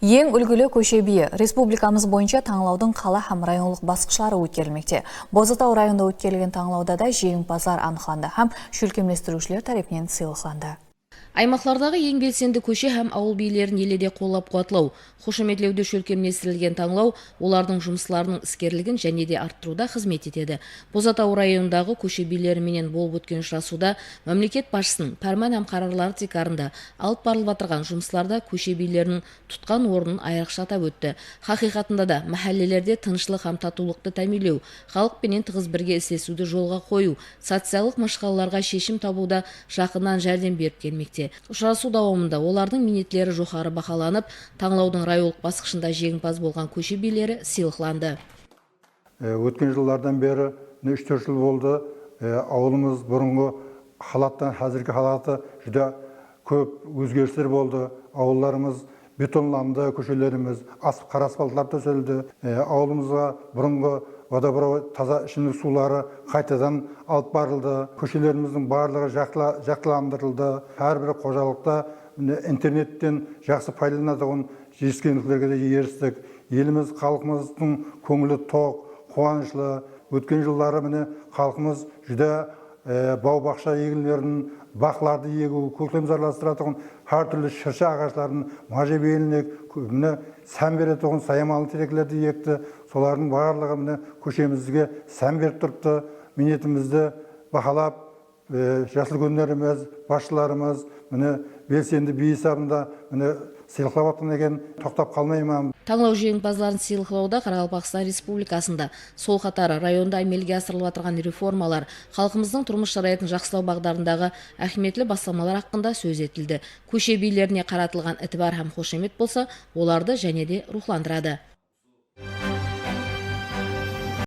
Ең үлгілі көше биі республикамыз бойынша таңлаудың қала һәм районлық басқышлары өткерілмекте. Бозатау районында өткерілген таңлауда да жеңімпаздар анықталды һәм шөлкемлестірушілер тарапынан сыйлықталды. Аймақтардағы ең белсенді көше һәм ауыл бийлерін еледе қолап қуатлау, қошеметлеуді шөлкемлестірілген таңлау олардың жұмысларының іскерлігін және де арттыруда қызмет етеді. Бозатау районындағы көше бийлеріменен болып өткен ұшырасуда мемлекет басшысының пәрман һәм қарарлары текарында алып барылып жатырған жұмысларда көше бийлерінің тұтқан орнын айрықша атап өтті. Хақиқатында да мәхәллелерде тыныштық һәм татулықты тәмелеу, халықпенен тығыз бірге істесуді жолға қою, социалдық машқалаларға шешім табуда жақыннан жәрдем беріп келмекте. Ұшырасу давамында олардың минетлері жоғары бақаланып, таңлаудың районлық басқышында жеңімпаз болған көше бийлері сыйлықталды. Өткен жылдардан бері 3-4 жыл болды. Ауылымыз бұрынғы халаттан қазіргі халаты жүдә көп өзгерістер болды. Ауылдарымыз бетонланды, көшелеріміз қара асфальтлар төселді. Ауылымызға бұрынғы водопровод таза ішімдік сулары қайтадан алып барылды. Көшелеріміздің барлығы жақсыландырылды. Әрбір қожалықта интернеттен жақсы пайдаланатын жетістіктерге де ерістік. Еліміз, халқымыздың көңілі тоқ, қуанышлы. Өткен жылдары міне халқымыз жүдә бау-бақша егінлерін, бақларды егу, көктем зарластыратын әртүрлі шырша ағаштарын, можжевельник, сән беретін саямалы теректерді екті. Солардың барлығы міне көшемізге сән беріп тұрыпты. Минетімізді бақалап, жасыл күндеріміз, басшыларымыз міне белсенді би сабында міне сыйлықтап жатқан екен, тоқтап қалмаймын. Таңлау жеңімпаздарын сыйлықтауда Қарақалпақстан Республикасында сол қатары районда әмелге асырылып жатырған реформалар, халқымыздың тұрмыс шарайтын жақсылау бағдарындағы әхметлі бастамалар haqqында сөз етілді. Көше бийлеріне қаратылған ітібар һәм қошемет болса, оларды және де рухландырады.